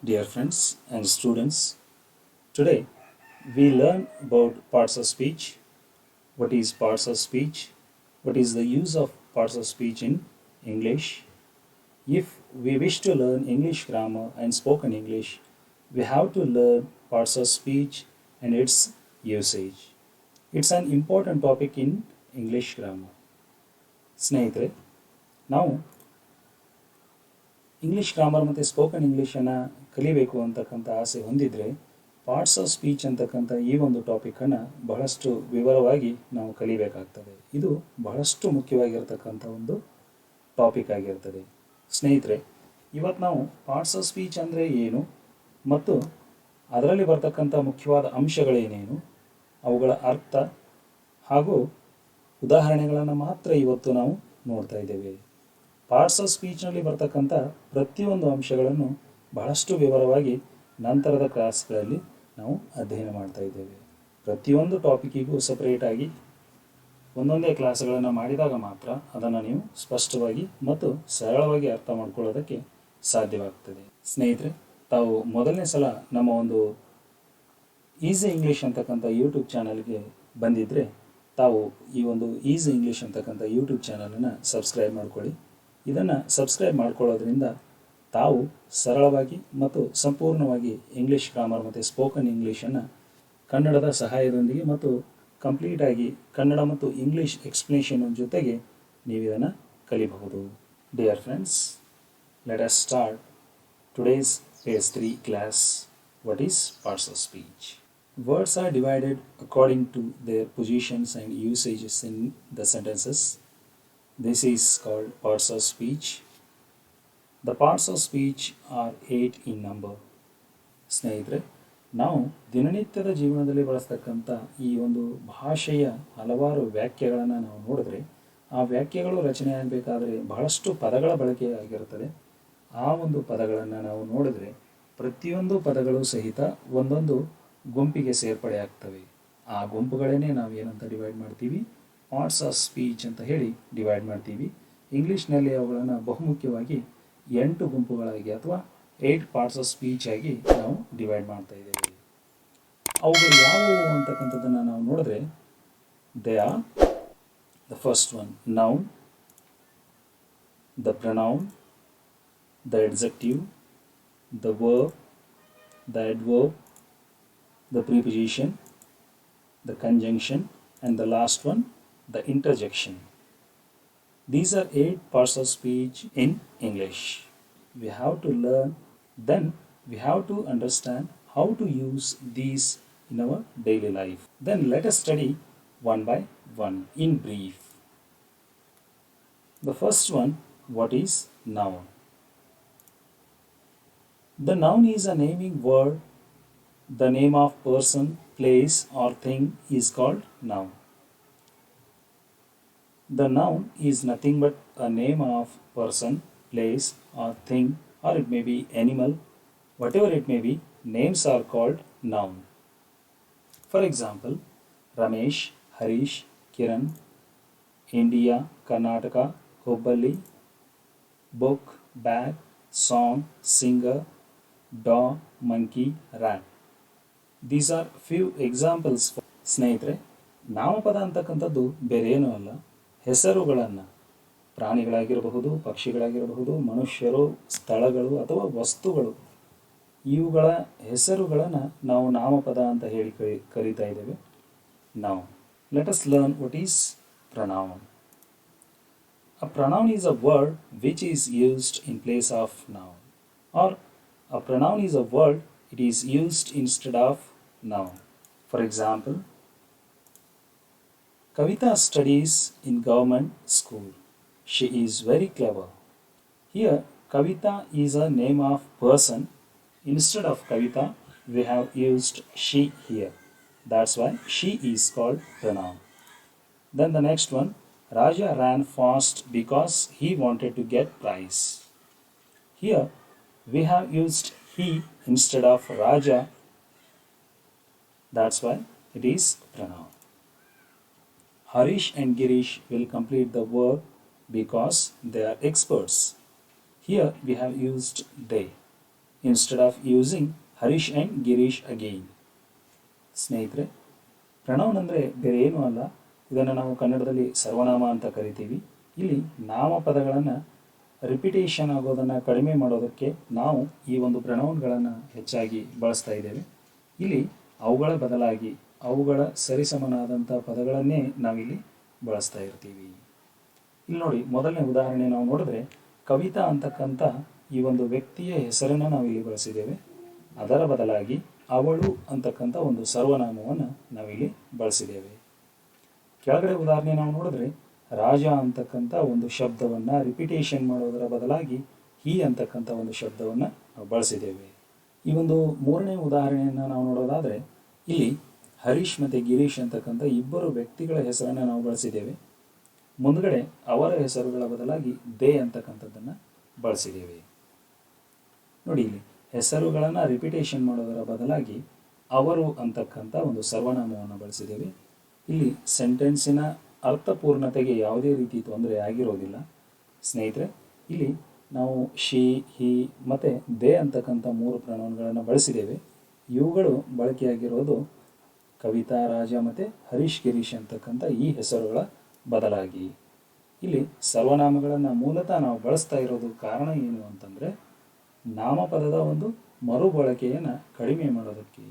Dear friends and students, today we learn about parts of speech. What is parts of speech? What is the use of parts of speech in English? If we wish to learn English grammar and spoken English, we have to learn parts of speech and its usage. It's an important topic in English grammar. ಸ್ನೇಹಿತರೆ ನಾವು English grammar ಮತ್ತು spoken ಇಂಗ್ಲೀಷನ್ನು ಕಲಿಬೇಕು ಅಂತಕ್ಕಂಥ ಆಸೆ ಹೊಂದಿದರೆ parts of speech ಅಂತಕ್ಕಂಥ ಈ ಒಂದು ಟಾಪಿಕನ್ನು ಬಹಳಷ್ಟು ವಿವರವಾಗಿ ನಾವು ಕಲಿಬೇಕಾಗ್ತದೆ. ಇದು ಬಹಳಷ್ಟು ಮುಖ್ಯವಾಗಿರ್ತಕ್ಕಂಥ ಒಂದು ಟಾಪಿಕ್ ಆಗಿರ್ತದೆ. ಸ್ನೇಹಿತರೆ, ಇವತ್ತು ನಾವು ಪಾರ್ಟ್ಸ್ ಆಫ್ ಸ್ಪೀಚ್ ಅಂದರೆ ಏನು ಮತ್ತು ಅದರಲ್ಲಿ ಬರ್ತಕ್ಕಂಥ ಮುಖ್ಯವಾದ ಅಂಶಗಳೇನೇನು, ಅವುಗಳ ಅರ್ಥ ಹಾಗೂ ಉದಾಹರಣೆಗಳನ್ನು ಮಾತ್ರ ಇವತ್ತು ನಾವು ನೋಡ್ತಾ ಇದ್ದೇವೆ. ಪಾರ್ಟ್ಸ್ ಆಫ್ ಸ್ಪೀಚ್ನಲ್ಲಿ ಬರ್ತಕ್ಕಂಥ ಪ್ರತಿಯೊಂದು ಅಂಶಗಳನ್ನು ಬಹಳಷ್ಟು ವಿವರವಾಗಿ ನಂತರದ ಕ್ಲಾಸ್ಗಳಲ್ಲಿ ನಾವು ಅಧ್ಯಯನ ಮಾಡ್ತಾ ಇದ್ದೇವೆ. ಪ್ರತಿಯೊಂದು ಟಾಪಿಕ್ಕಿಗೂ ಸಪರೇಟಾಗಿ ಒಂದೊಂದೇ ಕ್ಲಾಸ್ಗಳನ್ನು ಮಾಡಿದಾಗ ಮಾತ್ರ ಅದನ್ನು ನೀವು ಸ್ಪಷ್ಟವಾಗಿ ಮತ್ತು ಸರಳವಾಗಿ ಅರ್ಥ ಮಾಡ್ಕೊಳ್ಳೋದಕ್ಕೆ ಸಾಧ್ಯವಾಗ್ತದೆ. ಸ್ನೇಹಿತರೆ, ತಾವು ಮೊದಲನೇ ಸಲ ನಮ್ಮ ಒಂದು ಈಸಿ ಇಂಗ್ಲೀಷ್ ಅಂತಕ್ಕಂಥ ಯೂಟ್ಯೂಬ್ ಚಾನಲ್ಗೆ ಬಂದಿದ್ದರೆ ತಾವು ಈ ಒಂದು ಈಸಿ ಇಂಗ್ಲೀಷ್ ಅಂತಕ್ಕಂಥ ಯೂಟ್ಯೂಬ್ ಚಾನಲನ್ನು ಸಬ್ಸ್ಕ್ರೈಬ್ ಮಾಡ್ಕೊಳ್ಳಿ. ಇದನ್ನು ಸಬ್ಸ್ಕ್ರೈಬ್ ಮಾಡ್ಕೊಳ್ಳೋದ್ರಿಂದ ತಾವು ಸರಳವಾಗಿ ಮತ್ತು ಸಂಪೂರ್ಣವಾಗಿ ಇಂಗ್ಲೀಷ್ ಗ್ರಾಮರ್ ಮತ್ತು ಸ್ಪೋಕನ್ ಇಂಗ್ಲೀಷನ್ನು ಕನ್ನಡದ ಸಹಾಯದೊಂದಿಗೆ ಮತ್ತು ಕಂಪ್ಲೀಟಾಗಿ ಕನ್ನಡ ಮತ್ತು ಇಂಗ್ಲೀಷ್ ಎಕ್ಸ್ಪ್ಲನೇಷನ್ ಜೊತೆಗೆ ನೀವು ಇದನ್ನು ಕಲಿಬಹುದು. Dear friends, let us start today's phase 3 class. What is parts of speech? Words are divided according to their positions and usages in the sentences. This is called parts of speech. The parts of speech are 8 in number. ಸ್ನೇಹಿತರೆ, ನಾವು ದಿನನಿತ್ಯದ ಜೀವನದಲ್ಲಿ ಬಳಸ್ತಕ್ಕಂಥ ಈ ಒಂದು ಭಾಷೆಯ ಹಲವಾರು ವ್ಯಾಖ್ಯೆಗಳನ್ನು ನಾವು ನೋಡಿದ್ರೆ, ಆ ವ್ಯಾಖ್ಯೆಗಳು ರಚನೆ ಆಗಬೇಕಾದ್ರೆ ಬಹಳಷ್ಟು ಪದಗಳ ಬಳಕೆ ಆಗಿರುತ್ತದೆ. ಆ ಒಂದು ಪದಗಳನ್ನು ನಾವು ನೋಡಿದ್ರೆ ಪ್ರತಿಯೊಂದು ಪದಗಳು ಸಹಿತ ಒಂದೊಂದು ಗುಂಪಿಗೆ ಸೇರ್ಪಡೆ ಆಗ್ತವೆ. ಆ ಗುಂಪುಗಳನ್ನೇ ನಾವು ಏನಂತ ಡಿವೈಡ್ ಮಾಡ್ತೀವಿ? ಪಾರ್ಟ್ಸ್ ಆಫ್ ಸ್ಪೀಚ್ ಅಂತ ಹೇಳಿ ಡಿವೈಡ್ ಮಾಡ್ತೀವಿ. ಇಂಗ್ಲೀಷ್ನಲ್ಲಿ ಅವುಗಳನ್ನು ಬಹುಮುಖ್ಯವಾಗಿ 8 ಗುಂಪುಗಳಾಗಿ ಅಥವಾ 8 ಪಾರ್ಟ್ಸ್ ಆಫ್ ಸ್ಪೀಚ್ ಆಗಿ ನಾವು ಡಿವೈಡ್ ಮಾಡ್ತಾ ಇದ್ದೇವೆ. ಅವುಗಳು ಯಾವುವು ಅಂತಕ್ಕಂಥದ್ದನ್ನು ನಾವು ನೋಡಿದ್ರೆ, they are the first one noun, the pronoun, the adjective, the verb, the adverb, the preposition, the conjunction, and the last one, the interjection. These are 8 parts of speech in English. We have to learn, then we have to understand how to use these in our daily life. Then let us study one by one in brief. The first one, what is noun? The noun is a naming word. The name of person, place or thing is called noun. The noun is nothing but a name of person, place or thing, or it may be animal. Whatever it may be, names are called noun. For example, Ramesh, Harish, Kiran, India, Karnataka, Hubballi, book, bag, song, singer, dog, monkey, rat. These are few examples. ಸ್ನೇಹಿತರೆ, ನಾಮಪದ ಅಂತಕ್ಕಂಥದ್ದು ಬೇರೆ ಏನೂ ಅಲ್ಲ, ಹೆಸರುಗಳನ್ನು, ಪ್ರಾಣಿಗಳಾಗಿರಬಹುದು, ಪಕ್ಷಿಗಳಾಗಿರಬಹುದು, ಮನುಷ್ಯರು, ಸ್ಥಳಗಳು ಅಥವಾ ವಸ್ತುಗಳು, ಇವುಗಳ ಹೆಸರುಗಳನ್ನು ನಾವು ನಾಮಪದ ಅಂತ ಹೇಳಿ ಕರೀತಾ ಇದ್ದೇವೆ. ನಾವು let us learn what is pronoun. A pronoun is a word which is used in place of noun, or a pronoun is a word it is used instead of noun. For example, Kavita studies in government school. She is very clever. Here, Kavita is a name of person. Instead of Kavita, we have used she here. That's why she is called pronoun. Then the next one, Raja ran fast because he wanted to get prize. Here, we have used he instead of Raja. That's why it is pronoun. Harish and Girish will complete the work because they are experts. Here we have used they. Instead of using Harish and Girish again. ಸ್ನೇಹಿತರೆ, pronoun ಅಂದರೆ ಬೇರೆ ಏನೂ ಅಲ್ಲ, ಇದನ್ನು ನಾವು ಕನ್ನಡದಲ್ಲಿ ಸರ್ವನಾಮ ಅಂತ ಕರಿತೀವಿ. ಇಲ್ಲಿ ನಾಮಪದಗಳನ್ನು ರಿಪಿಟೇಷನ್ ಆಗೋದನ್ನು ಕಡಿಮೆ ಮಾಡೋದಕ್ಕೆ ನಾವು ಈ ಒಂದು ಪ್ರನೌನ್ಗಳನ್ನು ಹೆಚ್ಚಾಗಿ ಬಳಸ್ತಾ ಇದ್ದೇವೆ. ಇಲ್ಲಿ ಅವುಗಳ ಬದಲಾಗಿ ಅವುಗಳ ಸರಿಸಮನಾದಂಥ ಪದಗಳನ್ನೇ ನಾವಿಲ್ಲಿ ಬಳಸ್ತಾ ಇರ್ತೀವಿ. ಇಲ್ಲಿ ನೋಡಿ, ಮೊದಲನೇ ಉದಾಹರಣೆ ನಾವು ನೋಡಿದ್ರೆ ಕವಿತಾ ಅಂತಕ್ಕಂಥ ಈ ಒಂದು ವ್ಯಕ್ತಿಯ ಹೆಸರನ್ನು ನಾವಿಲ್ಲಿ ಬಳಸಿದ್ದೇವೆ. ಅದರ ಬದಲಾಗಿ ಅವಳು ಅಂತಕ್ಕಂಥ ಒಂದು ಸರ್ವನಾಮವನ್ನು ನಾವಿಲ್ಲಿ ಬಳಸಿದ್ದೇವೆ. ಕೆಳಗಡೆ ಉದಾಹರಣೆ ನಾವು ನೋಡಿದ್ರೆ ರಾಜ ಅಂತಕ್ಕಂಥ ಒಂದು ಶಬ್ದವನ್ನು ರಿಪಿಟೇಷನ್ ಮಾಡೋದರ ಬದಲಾಗಿ ಹಿ ಅಂತಕ್ಕಂಥ ಒಂದು ಶಬ್ದವನ್ನು ನಾವು ಬಳಸಿದ್ದೇವೆ. ಈ ಒಂದು ಮೂರನೇ ಉದಾಹರಣೆಯನ್ನು ನಾವು ನೋಡೋದಾದರೆ ಇಲ್ಲಿ ಹರೀಶ್ ಮತ್ತು ಗಿರೀಶ್ ಅಂತಕ್ಕಂಥ ಇಬ್ಬರು ವ್ಯಕ್ತಿಗಳ ಹೆಸರನ್ನು ನಾವು ಬಳಸಿದ್ದೇವೆ. ಮುಂದ್ಗಡೆ ಅವರ ಹೆಸರುಗಳ ಬದಲಾಗಿ ದೇ ಅಂತಕ್ಕಂಥದ್ದನ್ನು ಬಳಸಿದ್ದೇವೆ. ನೋಡಿ, ಇಲ್ಲಿ ಹೆಸರುಗಳನ್ನು ರಿಪಿಟೇಷನ್ ಮಾಡೋದರ ಬದಲಾಗಿ ಅವರು ಅಂತಕ್ಕಂಥ ಒಂದು ಸರ್ವನಾಮವನ್ನು ಬಳಸಿದ್ದೇವೆ. ಇಲ್ಲಿ ಸೆಂಟೆನ್ಸಿನ ಅರ್ಥಪೂರ್ಣತೆಗೆ ಯಾವುದೇ ರೀತಿ ತೊಂದರೆ ಆಗಿರೋದಿಲ್ಲ. ಸ್ನೇಹಿತರೆ, ಇಲ್ಲಿ ನಾವು ಶಿ, ಹಿ ಮತ್ತು ದೇ ಅಂತಕ್ಕಂಥ 3 ಪ್ರನೌನ್ಗಳನ್ನು ಬಳಸಿದ್ದೇವೆ. ಇವುಗಳು ಬಳಕೆಯಾಗಿರೋದು ಕವಿತಾ, ರಾಜ ಮತ್ತು ಹರೀಶ್ ಗಿರೀಶ್ ಅಂತಕ್ಕಂಥ ಈ ಹೆಸರುಗಳ ಬದಲಾಗಿ. ಇಲ್ಲಿ ಸರ್ವನಾಮಗಳನ್ನು ಮೂಲತಃ ನಾವು ಬಳಸ್ತಾ ಇರೋದು ಕಾರಣ ಏನು ಅಂತಂದರೆ ನಾಮಪದದ ಒಂದು ಮರುಬಳಕೆಯನ್ನು ಕಡಿಮೆ ಮಾಡೋದಕ್ಕೆ.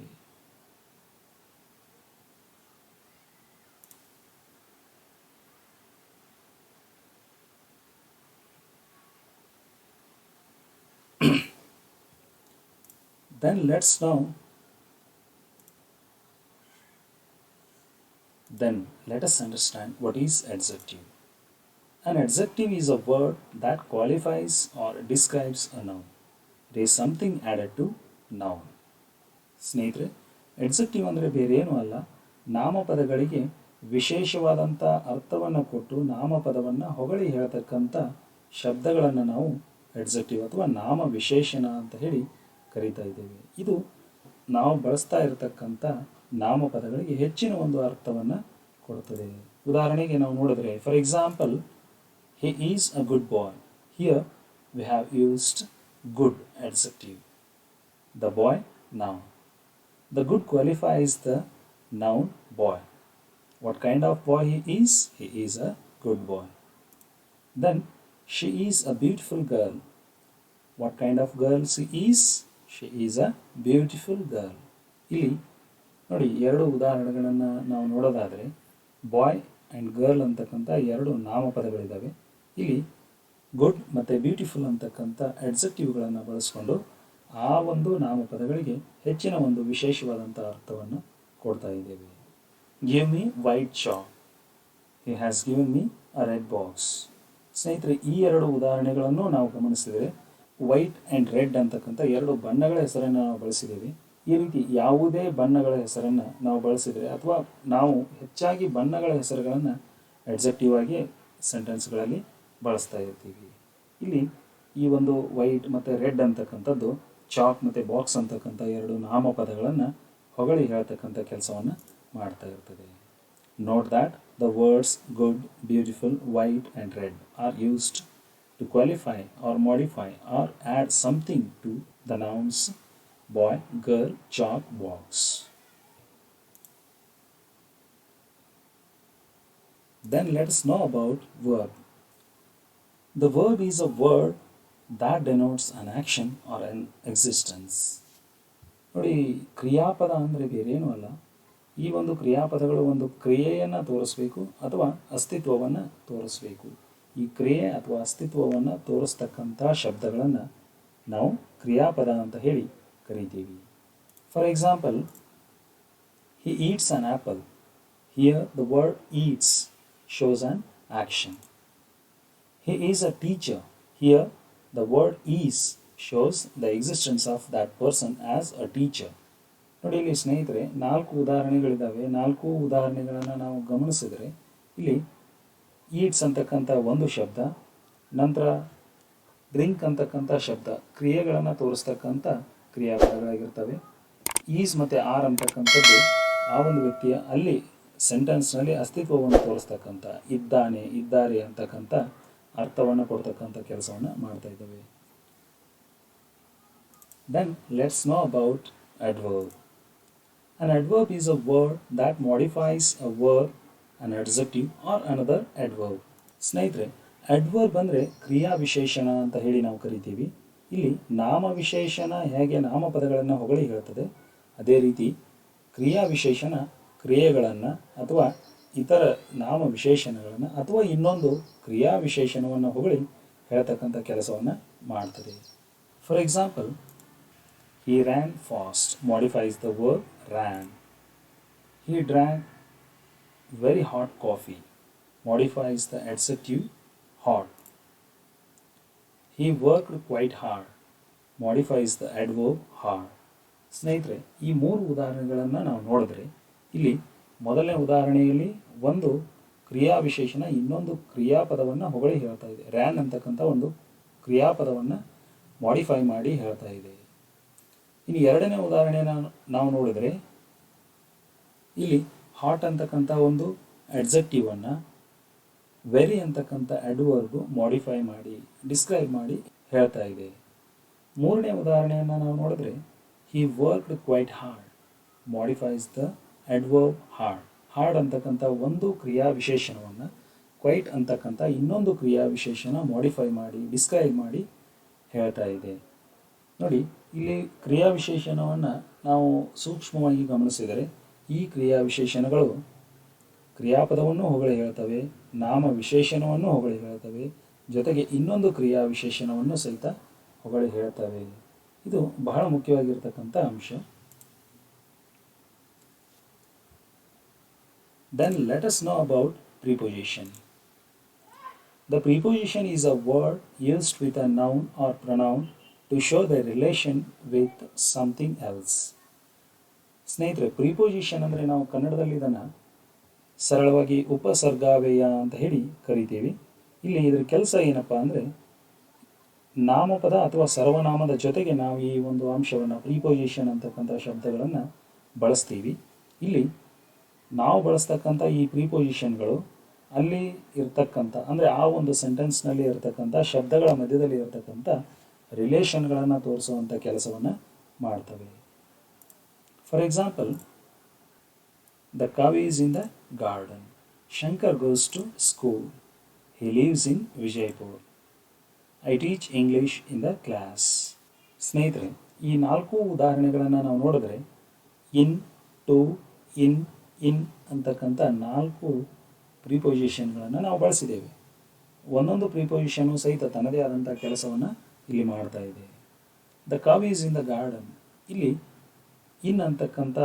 Then let us understand what is adjective. An adjective is a word that qualifies or describes a noun. It is something added to noun. ಸ್ನೇಹಿತರೆ, adjective ಅಂದರೆ ಬೇರೆ ಏನೂ ಅಲ್ಲ, ನಾಮಪದಗಳಿಗೆ ವಿಶೇಷವಾದಂಥ ಅರ್ಥವನ್ನು ಕೊಟ್ಟು ನಾಮಪದವನ್ನು ಹೊಗಳಿ ಹೇಳ್ತಕ್ಕಂಥ ಶಬ್ದಗಳನ್ನು ನಾವು adjective ಅಥವಾ ನಾಮ ವಿಶೇಷಣ ಅಂತ ಹೇಳಿ ಕರೀತಾ ಇದ್ದೇವೆ. ಇದು ನಾವು ಬಳಸ್ತಾ ಇರತಕ್ಕಂಥ ನಾಮಪದಗಳಿಗೆ ಹೆಚ್ಚಿನ ಒಂದು ಅರ್ಥವನ್ನು ಕೊಡುತ್ತದೆ. ಉದಾಹರಣೆಗೆ ನಾವು ನೋಡಿದ್ರೆ, for example, he is a good boy. Here we have used good adjective. The boy, noun. The good qualifies the noun boy. What kind of boy he is? He is a good boy. Then she is a beautiful girl. What kind of girl she is? She is a beautiful girl. ಇಲ್ಲಿ ನೋಡಿ, 2 ಉದಾಹರಣೆಗಳನ್ನು ನಾವು ನೋಡೋದಾದರೆ boy and girl ಅಂತಕ್ಕಂಥ 2 ನಾಮಪದಗಳಿದ್ದಾವೆ. ಇಲ್ಲಿ good ಮತ್ತು beautiful ಅಂತಕ್ಕಂಥ ಅಡ್ಜೆಕ್ಟಿವ್ಗಳನ್ನು ಬಳಸ್ಕೊಂಡು ಆ ಒಂದು ನಾಮಪದಗಳಿಗೆ ಹೆಚ್ಚಿನ ಒಂದು ವಿಶೇಷವಾದಂಥ ಅರ್ಥವನ್ನು ಕೊಡ್ತಾ ಇದ್ದೇವೆ. Give me white chalk. He has given me a red box. ಸ್ನೇಹಿತರೆ, ಈ 2 ಉದಾಹರಣೆಗಳನ್ನು ನಾವು ಗಮನಿಸಿದರೆ ವೈಟ್ ಆ್ಯಂಡ್ ರೆಡ್ ಅಂತಕ್ಕಂಥ 2 ಬಣ್ಣಗಳ ಹೆಸರನ್ನು ನಾವು ಬಳಸಿದ್ದೇವೆ. ಈ ರೀತಿ ಯಾವುದೇ ಬಣ್ಣಗಳ ಹೆಸರನ್ನು ನಾವು ಬಳಸಿದರೆ ಅಥವಾ ನಾವು ಹೆಚ್ಚಾಗಿ ಬಣ್ಣಗಳ ಹೆಸರುಗಳನ್ನು ಅಡ್ಜೆಕ್ಟಿವ್ ಆಗಿ ಸೆಂಟೆನ್ಸ್ಗಳಲ್ಲಿ ಬಳಸ್ತಾ ಇರ್ತೀವಿ. ಇಲ್ಲಿ ಈ ಒಂದು ವೈಟ್ ಮತ್ತು ರೆಡ್ ಅಂತಕ್ಕಂಥದ್ದು ಚಾಕ್ ಮತ್ತು ಬಾಕ್ಸ್ ಅಂತಕ್ಕಂಥ 2 ನಾಮಪದಗಳನ್ನು ಹೊಗಳಿ ಹೇಳ್ತಕ್ಕಂಥ ಕೆಲಸವನ್ನು ಮಾಡ್ತಾ ಇರ್ತದೆ. Note that the words good, beautiful, white and red are used to qualify or modify or add something to the nouns boy, girl, chalk, box. Then let us know about verb. The verb is a word that denotes an action or an existence. ನೋಡಿ, ಕ್ರಿಯಾಪದ ಅಂದರೆ ಬೇರೇನೂ ಅಲ್ಲ. ಈ ಒಂದು ಕ್ರಿಯಾಪದಗಳು ಒಂದು ಕ್ರಿಯೆಯನ್ನು ತೋರಿಸಬೇಕು ಅಥವಾ ಅಸ್ತಿತ್ವವನ್ನು ತೋರಿಸಬೇಕು. ಈ ಕ್ರಿಯೆ ಅಥವಾ ಅಸ್ತಿತ್ವವನ್ನು ತೋರಿಸ್ತಕ್ಕಂಥ ಶಬ್ದಗಳನ್ನು ನಾವು ಕ್ರಿಯಾಪದ ಅಂತ ಹೇಳಿ ಕರಿತೀವಿ. For example, he eats on apple. Here the word eats shows on action. He is a teacher. Here the word is shows the existence of that person as a teacher. ನೋಡಿ, ಇಲ್ಲಿ ಸ್ನೇಹಿತರೆ 4 ಉದಾಹರಣೆಗಳಿದ್ದಾವೆ. 4 ಉದಾಹರಣೆಗಳನ್ನು ನಾವು ಗಮನಿಸಿದರೆ ಇಲ್ಲಿ ಈಟ್ಸ್ ಅಂತಕ್ಕಂಥ ಒಂದು ಶಬ್ದ, ನಂತರ ಡ್ರಿಂಕ್ ಅಂತಕ್ಕಂಥ ಶಬ್ದ ಕ್ರಿಯೆಗಳನ್ನು ತೋರಿಸ್ತಕ್ಕಂಥ ಕ್ರಿಯಾಪದಗಳಾಗಿರ್ತವೆ. ಈಸ್ ಮತ್ತು ಆರ್ ಅಂತಕ್ಕಂಥದ್ದು ಆ ಒಂದು ವ್ಯಕ್ತಿಯ ಅಲ್ಲಿ ಸೆಂಟೆನ್ಸ್ನಲ್ಲಿ ಅಸ್ತಿತ್ವವನ್ನು ತೋರಿಸ್ತಕ್ಕಂಥ ಇದ್ದಾನೆ, ಇದ್ದಾರೆ ಅಂತಕ್ಕಂಥ ಅರ್ಥವನ್ನು ಕೊಡ್ತಕ್ಕಂಥ ಕೆಲಸವನ್ನು ಮಾಡ್ತಾ ಇದ್ದೇವೆ. Then let's know about adverb. An adverb is a word that modifies a verb, an adjective or another adverb. ಸ್ನೇಹಿತರೆ, ಅಡ್ವರ್ಬ್ ಅಂದರೆ ಕ್ರಿಯಾ ವಿಶೇಷಣ ಅಂತ ಹೇಳಿ ನಾವು ಕರಿತೀವಿ. ಇಲ್ಲಿ ನಾಮ ವಿಶೇಷಣ ಹೇಗೆ ನಾಮಪದಗಳನ್ನು ಹೊಗಳಿ ಹೇಳ್ತದೆ, ಅದೇ ರೀತಿ ಕ್ರಿಯಾ ವಿಶೇಷಣ ಕ್ರಿಯೆಗಳನ್ನು ಅಥವಾ ಇತರ ನಾಮ ವಿಶೇಷಣಗಳನ್ನು ಅಥವಾ ಇನ್ನೊಂದು ಕ್ರಿಯಾ ವಿಶೇಷಣವನ್ನು ಹೊಗಳಿ ಹೇಳ್ತಕ್ಕಂಥ ಕೆಲಸವನ್ನು ಮಾಡ್ತದೆ. For example, he ran fast modifies the verb ran. He drank very hot coffee modifies the adjective hot. He worked quite hard modifies the adverb hard. ಸ್ನೇಹಿತರೆ, ಈ ಮೂರು ಉದಾಹರಣೆಗಳನ್ನು ನಾವು ನೋಡಿದ್ರೆ ಇಲ್ಲಿ ಮೊದಲನೇ ಉದಾಹರಣೆಯಲ್ಲಿ ಒಂದು ಕ್ರಿಯಾ ವಿಶೇಷಣ ಇನ್ನೊಂದು ಕ್ರಿಯಾಪದವನ್ನು ಹೊಗಳಿ ಹೇಳ್ತಾ ಇದೆ. ರ್ಯಾನ್ ಅಂತಕ್ಕಂಥ ಒಂದು ಕ್ರಿಯಾಪದವನ್ನು ಮಾಡಿಫೈ ಮಾಡಿ ಹೇಳ್ತಾ ಇದೆ. ಇನ್ನು ಎರಡನೇ ಉದಾಹರಣೆಯನ್ನು ನಾವು ನೋಡಿದರೆ ಇಲ್ಲಿ ಹಾಟ್ ಅಂತಕ್ಕಂಥ ಒಂದು ಅಡ್ಜೆಕ್ಟಿವನ್ನು ವೆರಿ ಅಂತಕ್ಕಂಥ ಅಡ್ವರ್ಬ್ ಮಾಡಿಫೈ ಮಾಡಿ ಡಿಸ್ಕ್ರೈಬ್ ಮಾಡಿ ಹೇಳ್ತಾ ಇದೆ. ಮೂರನೇ ಉದಾಹರಣೆಯನ್ನು ನಾವು ನೋಡಿದ್ರೆ he worked quite hard modifies the adverb hard. Hard ಅಂತಕ್ಕಂಥ ಒಂದು ಕ್ರಿಯಾ ವಿಶೇಷಣವನ್ನು ಕ್ವೈಟ್ ಅಂತಕ್ಕಂಥ ಇನ್ನೊಂದು ಕ್ರಿಯಾ ವಿಶೇಷಣ ಮಾಡಿಫೈ ಮಾಡಿ ಡಿಸ್ಕ್ರೈಬ್ ಮಾಡಿ ಹೇಳ್ತಾ ಇದೆ. ನೋಡಿ, ಇಲ್ಲಿ ಕ್ರಿಯಾ ವಿಶೇಷಣವನ್ನು ನಾವು ಸೂಕ್ಷ್ಮವಾಗಿ ಗಮನಿಸಿದರೆ ಈ ಕ್ರಿಯಾ ವಿಶೇಷಣಗಳು ಕ್ರಿಯಾಪದವನ್ನು ಹೊಗಳಿ ಹೇಳ್ತವೆ, ನಾಮ ವಿಶೇಷಣವನ್ನು ಹೊಗಳಿ ಹೇಳ್ತವೆ, ಜೊತೆಗೆ ಇನ್ನೊಂದು ಕ್ರಿಯಾ ವಿಶೇಷಣವನ್ನು ಸಹಿತ ಹೊಗಳಿ ಹೇಳ್ತವೆ. ಇದು ಬಹಳ ಮುಖ್ಯವಾಗಿರ್ತಕ್ಕಂಥ ಅಂಶ. Then let us know about preposition. The preposition is a word used with a noun or pronoun to show the relation with something else. ಸ್ನೇಹಿತರೆ, ಪ್ರಿಪೋಸಿಷನ್ ಅಂದರೆ ನಾವು ಕನ್ನಡದಲ್ಲಿ ಇದನ್ನು ಸರಳವಾಗಿ ಉಪಸರ್ಗಾವ್ಯಯ ಅಂತ ಹೇಳಿ ಕರಿತೀವಿ. ಇಲ್ಲಿ ಇದರ ಕೆಲಸ ಏನಪ್ಪ ಅಂದರೆ ನಾಮಪದ ಅಥವಾ ಸರ್ವನಾಮದ ಜೊತೆಗೆ ನಾವು ಈ ಒಂದು ಅಂಶವನ್ನು ಪ್ರಿಪೋಸಿಷನ್ ಅಂತಕ್ಕಂಥ ಶಬ್ದಗಳನ್ನು ಬಳಸ್ತೀವಿ. ಇಲ್ಲಿ ನಾವು ಬಳಸ್ತಕ್ಕಂಥ ಈ ಪ್ರಿಪೋಸಿಷನ್ಗಳು ಅಲ್ಲಿ ಇರ್ತಕ್ಕಂಥ ಅಂದರೆ ಆ ಒಂದು ಸೆಂಟೆನ್ಸ್ನಲ್ಲಿ ಇರತಕ್ಕಂಥ ಶಬ್ದಗಳ ಮಧ್ಯದಲ್ಲಿ ಇರತಕ್ಕಂಥ ರಿಲೇಷನ್ಗಳನ್ನು ತೋರಿಸುವಂಥ ಕೆಲಸವನ್ನು ಮಾಡ್ತವೆ. For example, the cow is in the garden. Shankar goes to school. He lives in Vijaypur. I teach English in the class. ಸ್ನೇಹಿತರೆ, ಈ ನಾಲ್ಕು ಉದಾಹರಣೆಗಳನ್ನು ನಾವು ನೋಡಿದ್ರೆ ಇನ್, ಟು, ಇನ್ ಅಂತಕ್ಕಂಥ ನಾಲ್ಕು ಪ್ರಿಪೋಸಿಷನ್ಗಳನ್ನು ನಾವು ಬಳಸಿದ್ದೇವೆ. ಒಂದೊಂದು ಪ್ರಿಪೋಸಿಷನು ಸಹಿತ ತನ್ನದೇ ಆದಂಥ ಕೆಲಸವನ್ನು ಇಲ್ಲಿ ಮಾಡ್ತಾ ಇದೆ. The cow is in the garden. ಇಲ್ಲಿ ಇನ್ ಅಂತಕ್ಕಂಥ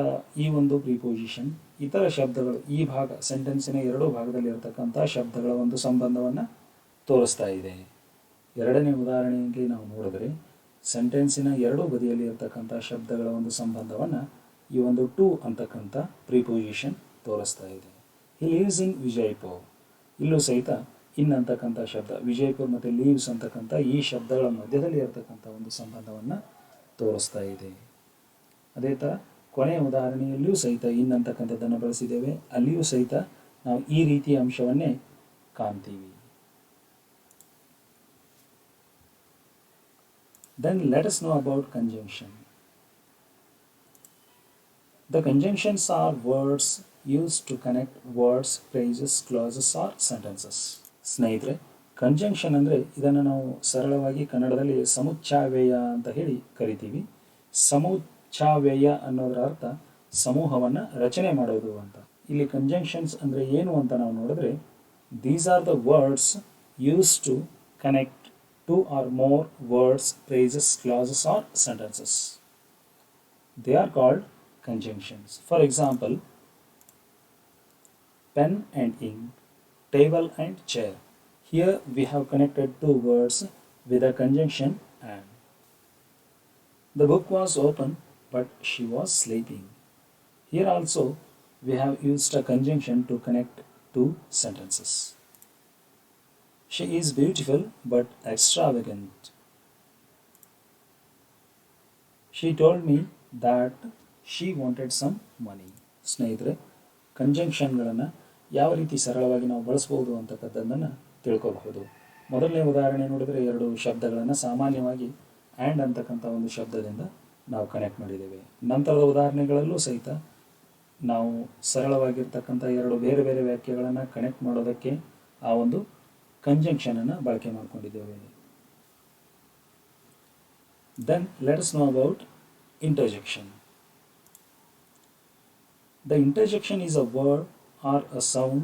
ಈ ಒಂದು ಪ್ರಿಪೋಸಿಷನ್ ಇತರ ಶಬ್ದಗಳು ಈ ಭಾಗ ಸೆಂಟೆನ್ಸಿನ ಎರಡೂ ಭಾಗದಲ್ಲಿ ಇರತಕ್ಕಂಥ ಶಬ್ದಗಳ ಒಂದು ಸಂಬಂಧವನ್ನು ತೋರಿಸ್ತಾ ಇದೆ. ಎರಡನೇ ಉದಾಹರಣೆಯಲ್ಲಿ ನಾವು ನೋಡಿದ್ರೆ ಸೆಂಟೆನ್ಸಿನ ಎರಡೂ ಬದಿಯಲ್ಲಿ ಇರತಕ್ಕಂಥ ಶಬ್ದಗಳ ಒಂದು ಸಂಬಂಧವನ್ನು ಈ ಒಂದು ಟು ಅಂತಕ್ಕಂಥ ಪ್ರಿಪೋಸಿಷನ್ ತೋರಿಸ್ತಾ ಇದೆ. ಹಿ ಲೀವ್ಸ್ ಇನ್ ವಿಜಯಪುರ್. ಇಲ್ಲೂ ಸಹಿತ ಇನ್ ಅಂತಕ್ಕಂಥ ಶಬ್ದ ವಿಜಯಪುರ್ ಮತ್ತು ಲೀವ್ಸ್ ಅಂತಕ್ಕಂಥ ಈ ಶಬ್ದಗಳ ಮಧ್ಯದಲ್ಲಿ ಇರತಕ್ಕಂಥ ಒಂದು ಸಂಬಂಧವನ್ನು ತೋರಿಸ್ತಾ ಇದೆ. ಅದೇ ಥರ ಕೊನೆಯ ಉದಾಹರಣೆಯಲ್ಲಿಯೂ ಸಹಿತ ಇನ್ ಅಂತಕ್ಕಂಥದ್ದನ್ನು ಬಳಸಿದ್ದೇವೆ. ಅಲ್ಲಿಯೂ ಸಹಿತ ನಾವು ಈ ರೀತಿಯ ಅಂಶವನ್ನೇ ಕಾಣ್ತೀವಿ. Then let us know about conjunction. The conjunctions are words used to connect words, phrases, clauses or sentences. ಸ್ನೇಹಿತರೆ, ಕಂಜಂಕ್ಷನ್ ಅಂದರೆ ಇದನ್ನು ನಾವು ಸರಳವಾಗಿ ಕನ್ನಡದಲ್ಲಿ ಸಮುಚ್ಚಾವ್ಯಯ ಅಂತ ಹೇಳಿ ಕರಿತೀವಿ. ಸಮುಚ್ಚಾವ್ಯಯ ಅನ್ನೋದರ ಅರ್ಥ ಸಮೂಹವನ್ನು ರಚನೆ ಮಾಡೋದು ಅಂತ. ಇಲ್ಲಿ ಕಂಜಂಕ್ಷನ್ಸ್ ಅಂದರೆ ಏನು ಅಂತ ನಾವು ನೋಡಿದ್ರೆ, these are the words use to connect two or more words, phrases, clauses or sentences. They are called conjunctions. For example, pen and ink, table and chair. Here we have connected two words with a conjunction and. The book was open but she was sleeping. Here also we have used a conjunction to connect two sentences. She is beautiful but extravagant. She told me that she wanted some money. ಸ್ನೇಹಿತರೆ, ಕಂಜಂಕ್ಷನ್ಗಳನ್ನು ಯಾವ ರೀತಿ ಸರಳವಾಗಿ ನಾವು ಬಳಸ್ಬೋದು ಅಂತಕ್ಕಂಥದ್ದನ್ನು ತಿಳ್ಕೋಬಹುದು. ಮೊದಲನೇ ಉದಾಹರಣೆ ನೋಡಿದರೆ ಎರಡು ಶಬ್ದಗಳನ್ನು ಸಾಮಾನ್ಯವಾಗಿ ಆ್ಯಂಡ್ ಅಂತಕ್ಕಂಥ ಒಂದು ಶಬ್ದದಿಂದ ನಾವು ಕನೆಕ್ಟ್ ಮಾಡಿದ್ದೇವೆ. ನಂತರದ ಉದಾಹರಣೆಗಳಲ್ಲೂ ಸಹಿತ ನಾವು ಸರಳವಾಗಿರ್ತಕ್ಕಂಥ ಎರಡು ಬೇರೆ ಬೇರೆ ವಾಕ್ಯಗಳನ್ನು ಕನೆಕ್ಟ್ ಮಾಡೋದಕ್ಕೆ ಆ ಒಂದು ಕಂಜಂಕ್ಷನನ್ನು ಬಳಕೆ ಮಾಡಿಕೊಂಡಿದ್ದೇವೆ. Then let us know about interjection. The interjection is a word or a sound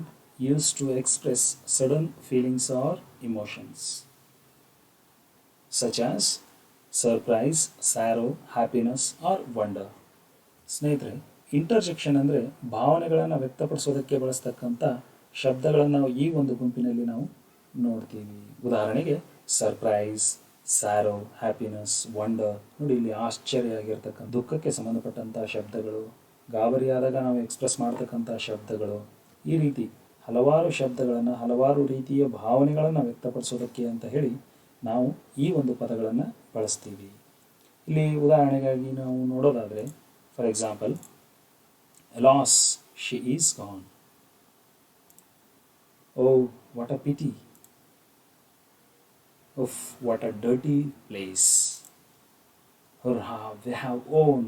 used to express sudden feelings or emotions, such as surprise, sorrow, happiness or wonder. ಸ್ನೇಹಿತರೆ, ಇಂಟರ್ಜೆಕ್ಷನ್ ಅಂದರೆ ಭಾವನೆಗಳನ್ನು ವ್ಯಕ್ತಪಡಿಸೋದಕ್ಕೆ ಬಳಸ್ತಕ್ಕಂಥ ಶಬ್ದಗಳನ್ನು ನಾವು ಈ ಒಂದು ಗುಂಪಿನಲ್ಲಿ ನಾವು ನೋಡ್ತೀವಿ. ಉದಾಹರಣೆಗೆ ಸರ್ಪ್ರೈಸ್, ಸ್ಯಾರೋ, ಹ್ಯಾಪಿನೆಸ್, ವಂಡರ್. ನೋಡಿ, ಇಲ್ಲಿ ಆಶ್ಚರ್ಯ ಆಗಿರ್ತಕ್ಕಂಥ ದುಃಖಕ್ಕೆ ಸಂಬಂಧಪಟ್ಟಂಥ ಶಬ್ದಗಳು, ಗಾಬರಿಯಾದಾಗ ನಾವು ಎಕ್ಸ್ಪ್ರೆಸ್ ಮಾಡ್ತಕ್ಕಂಥ ಶಬ್ದಗಳು, ಈ ರೀತಿ ಹಲವಾರು ಶಬ್ದಗಳನ್ನು ಹಲವಾರು ರೀತಿಯ ಭಾವನೆಗಳನ್ನು ವ್ಯಕ್ತಪಡಿಸೋದಕ್ಕೆ ಅಂತ ಹೇಳಿ ನಾವು ಈ ಒಂದು ಪದಗಳನ್ನು ಬಳಸ್ತೀವಿ. ಇಲ್ಲಿ ಉದಾಹರಣೆಗಾಗಿ ನಾವು ನೋಡೋದಾದರೆ, for example, alas, she is gone. Oh, what a pity. Oof, what a dirty place. Hurrah, we have own.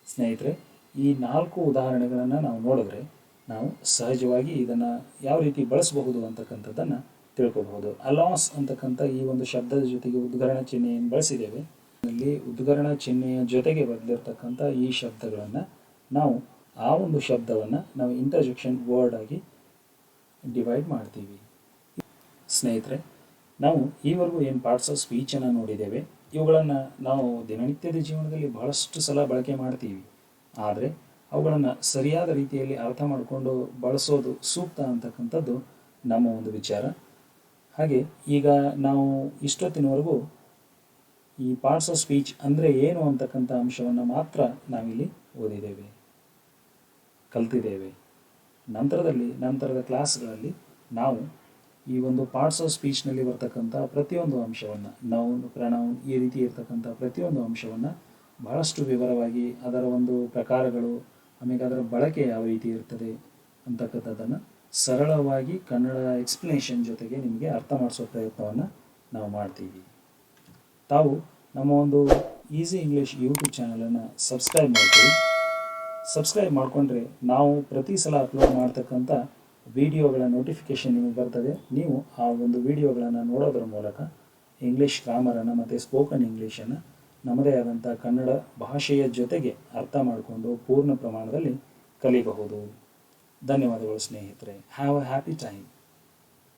ಸ್ನೇಹಿತರೆ, ಈ 4 ಉದಾಹರಣೆಗಳನ್ನು ನಾವು ನೋಡಿದ್ರೆ ನಾವು ಸಹಜವಾಗಿ ಇದನ್ನು ಯಾವ ರೀತಿ ಬಳಸಬಹುದು ಅಂತಕ್ಕಂಥದ್ದನ್ನು ತಿಳ್ಕೊಬಹುದು. ಅಲಾಸ್ ಅಂತಕ್ಕಂಥ ಈ ಒಂದು ಶಬ್ದದ ಜೊತೆಗೆ ಉದ್ಗರಣ ಚಿಹ್ನೆಯನ್ನು ಬಳಸಿದ್ದೇವೆ. ಅಲ್ಲಿ ಉದ್ಗರಣ ಚಿಹ್ನೆಯ ಜೊತೆಗೆ ಬರೆದಿರ್ತಕ್ಕಂಥ ಈ ಶಬ್ದಗಳನ್ನು ನಾವು ಆ ಒಂದು ಶಬ್ದವನ್ನು ನಾವು ಇಂಟರ್ಜೆಕ್ಷನ್ ವರ್ಡ್ ಆಗಿ ಡಿವೈಡ್ ಮಾಡ್ತೀವಿ. ಸ್ನೇಹಿತರೆ, ನಾವು ಈವರೆಗೂ ಏನು ಪಾರ್ಟ್ಸ್ ಆಫ್ ಸ್ಪೀಚನ್ನು ನೋಡಿದ್ದೇವೆ, ಇವುಗಳನ್ನು ನಾವು ದಿನನಿತ್ಯದ ಜೀವನದಲ್ಲಿ ಬಹಳಷ್ಟು ಸಲ ಬಳಕೆ ಮಾಡ್ತೀವಿ. ಆದರೆ ಅವುಗಳನ್ನು ಸರಿಯಾದ ರೀತಿಯಲ್ಲಿ ಅರ್ಥ ಮಾಡಿಕೊಂಡು ಬಳಸೋದು ಸೂಕ್ತ ಅಂತಕ್ಕಂಥದ್ದು ನಮ್ಮ ಒಂದು ವಿಚಾರ. ಹಾಗೆ ಈಗ ನಾವು ಇಷ್ಟೊತ್ತಿನವರೆಗೂ ಈ ಪಾರ್ಟ್ಸ್ ಆಫ್ ಸ್ಪೀಚ್ ಅಂದರೆ ಏನು ಅಂತಕ್ಕಂಥ ಅಂಶವನ್ನು ಮಾತ್ರ ನಾವಿಲ್ಲಿ ಓದಿದ್ದೇವೆ, ಕಲ್ತಿದ್ದೇವೆ. ನಂತರದ ಕ್ಲಾಸ್ಗಳಲ್ಲಿ ನಾವು ಈ ಒಂದು ಪಾರ್ಟ್ಸ್ ಆಫ್ ಸ್ಪೀಚ್ನಲ್ಲಿ ಬರ್ತಕ್ಕಂಥ ಪ್ರತಿಯೊಂದು ಅಂಶವನ್ನು, ನೌನ್, ಪ್ರನೌನ್, ಈ ರೀತಿ ಇರ್ತಕ್ಕಂಥ ಪ್ರತಿಯೊಂದು ಅಂಶವನ್ನು ಬಹಳಷ್ಟು ವಿವರವಾಗಿ ಅದರ ಒಂದು ಪ್ರಕಾರಗಳು, ಆಮೇಲೆ ಅದರ ಬಳಕೆ ಯಾವ ರೀತಿ ಇರ್ತದೆ ಅಂತಕ್ಕಂಥದ್ದನ್ನು ಸರಳವಾಗಿ ಕನ್ನಡ ಎಕ್ಸ್ಪ್ಲನೇಷನ್ ಜೊತೆಗೆ ನಿಮಗೆ ಅರ್ಥ ಮಾಡಿಸೋ ಪ್ರಯತ್ನವನ್ನು ನಾವು ಮಾಡ್ತೀವಿ. ತಾವು ನಮ್ಮ ಒಂದು ಈಸಿ ಇಂಗ್ಲೀಷ್ ಯೂಟ್ಯೂಬ್ ಚಾನಲನ್ನು ಸಬ್ಸ್ಕ್ರೈಬ್ ಮಾಡ್ತೀವಿ. ಸಬ್ಸ್ಕ್ರೈಬ್ ಮಾಡಿಕೊಂಡ್ರೆ ನಾವು ಪ್ರತಿ ಸಲ ಅಪ್ಲೋಡ್ ಮಾಡ್ತಕ್ಕಂಥ ವಿಡಿಯೋಗಳ ನೋಟಿಫಿಕೇಷನ್ ನಿಮಗೆ ಬರ್ತದೆ. ನೀವು ಆ ಒಂದು ವಿಡಿಯೋಗಳನ್ನು ನೋಡೋದ್ರ ಮೂಲಕ ಇಂಗ್ಲೀಷ್ ಗ್ರಾಮರನ್ನು ಮತ್ತು ಸ್ಪೋಕನ್ ಇಂಗ್ಲೀಷನ್ನು ನಮ್ಮದೇ ಆದಂಥ ಕನ್ನಡ ಭಾಷೆಯ ಜೊತೆಗೆ ಅರ್ಥ ಮಾಡಿಕೊಂಡು ಪೂರ್ಣ ಪ್ರಮಾಣದಲ್ಲಿ ಕಲಿಯಬಹುದು. ಧನ್ಯವಾದಗಳು ಸ್ನೇಹಿತರೆ. Have a happy time.